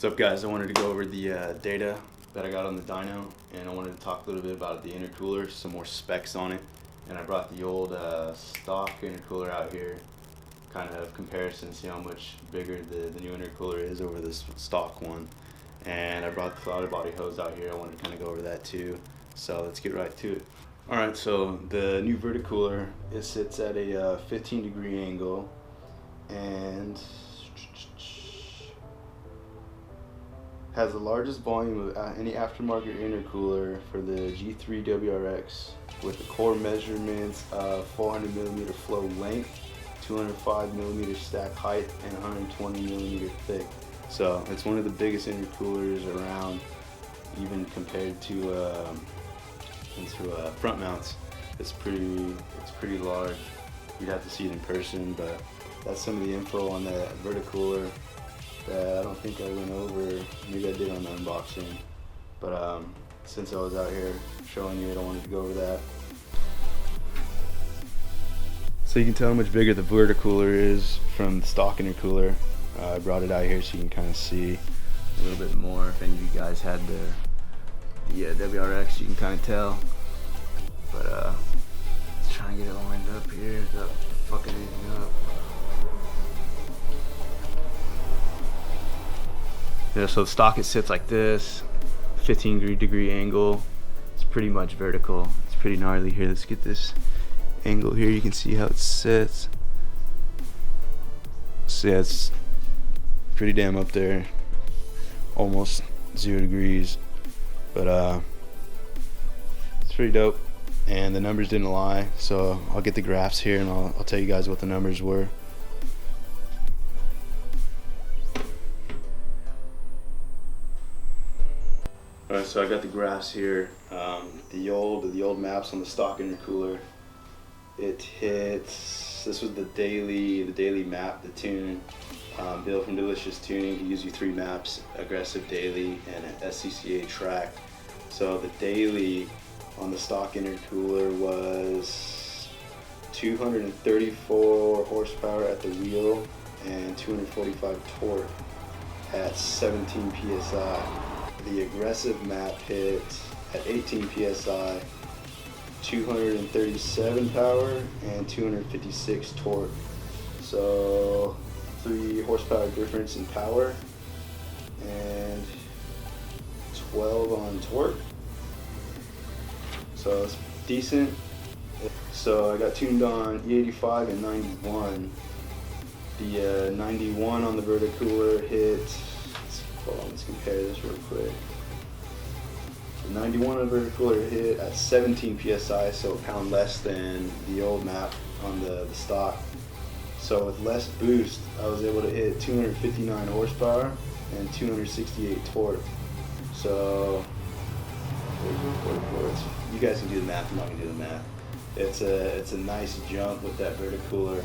What's up, guys? I wanted to go over the data that I got on the dyno, and I wanted to talk a little bit about the intercooler, some more specs on it. And I brought the old stock intercooler out here, kind of comparison, see how much bigger the new intercooler is over this stock one. And I brought the throttle body hose out here. I wanted to kind of go over that too. So let's get right to it. Alright, so the new verticooler, it sits at a 15-degree angle and has the largest volume of any aftermarket intercooler for the G3 WRX, with the core measurements of 400mm flow length, 205mm stack height, and 120mm thick. So it's one of the biggest intercoolers around, even compared to front mounts. It's pretty large. You'd have to see it in person, but that's some of the info on that verticooler that I don't think I went over. Maybe I did on the unboxing, but since I was out here showing you it, I wanted to go over that. So you can tell how much bigger the verticooler is from the stock intercooler. I brought it out here so you can kind of see a little bit more. If any of you guys had the WRX, you can kind of tell. But let's try and get it lined up here without fucking anything up. Yeah, so the stock, it sits like this, 15-degree angle. It's pretty much vertical. It's pretty gnarly here. Let's get this angle here. You can see how it sits. So yeah, it's pretty damn up there, almost 0 degrees. But it's pretty dope, and the numbers didn't lie. So I'll get the graphs here and I'll tell you guys what the numbers were. Alright, so I got the graphs here. The old maps on the stock intercooler. It hits. This was the daily map, the tune. Bill from Delicious Tuning. He gives you 3 maps: aggressive, daily, and an SCCA track. So the daily on the stock intercooler was 234 horsepower at the wheel and 245 torque at 17 psi. The aggressive map hit at 18 psi, 237 power and 256 torque. So 3 horsepower difference in power and 12 on torque. So it's decent. So I got tuned on e85 and 91. The 91 on the verticooler hit. Hold on, let's compare this real quick. The 91 on the verticooler hit at 17 psi, so a pound less than the old map on the stock. So with less boost, I was able to hit 259 horsepower and 268 torque. So you guys can do the math. I'm not gonna do the math. It's a nice jump with that verticooler,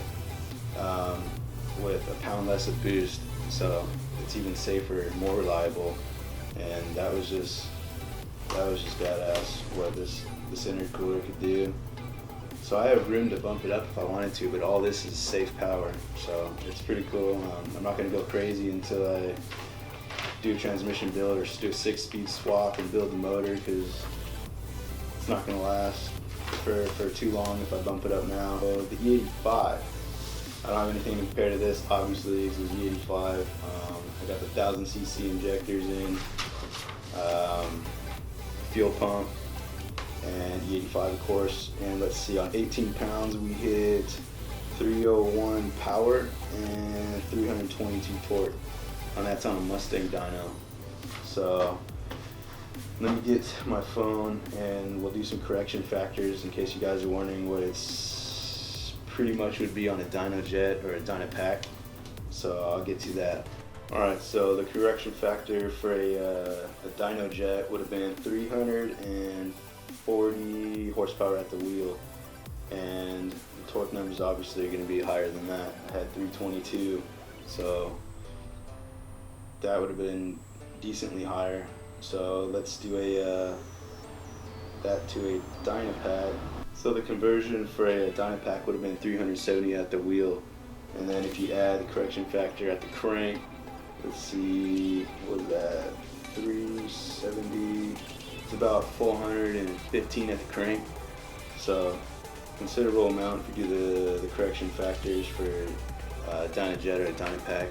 with a pound less of boost. So it's even safer and more reliable, and that was just badass what this intercooler could do. So I have room to bump it up if I wanted to, but all this is safe power, so it's pretty cool. I'm not going to go crazy until I do a transmission build or do a 6-speed swap and build the motor, because it's not going to last for too long if I bump it up now. So the e85, I don't have anything to compare to this, obviously. This is e85. I got the 1000cc injectors in, fuel pump, and e85 of course. And let's see, on 18 pounds we hit 301 power and 322 torque, and that's on a Mustang dyno. So let me get my phone and we'll do some correction factors in case you guys are wondering what it's pretty much would be on a dyno jet or a dyno pack. So I'll get to that. Alright, so the correction factor for a dyno jet would have been 340 horsepower at the wheel, and the torque numbers obviously are going to be higher than that. I had 322, so that would have been decently higher. So let's do that to a dyno pack. So the conversion for a dyno pack would have been 370 at the wheel, and then if you add the correction factor at the crank, let's see, what was about 415 at the crank, so considerable amount if you do the correction factors for Dynojet or Dynopack.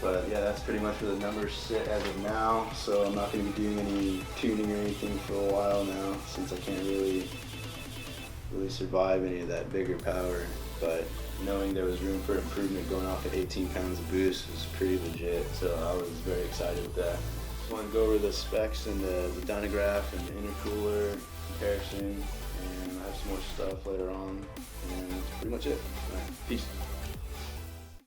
But yeah, that's pretty much where the numbers sit as of now, so I'm not going to be doing any tuning or anything for a while now, since I can't really survive any of that bigger power. But knowing there was room for improvement going off at 18 pounds of boost was pretty legit, so I was very excited with that. Just want to go over the specs and the dynograph and the intercooler comparison, and I have some more stuff later on, and that's pretty much it. All right, peace.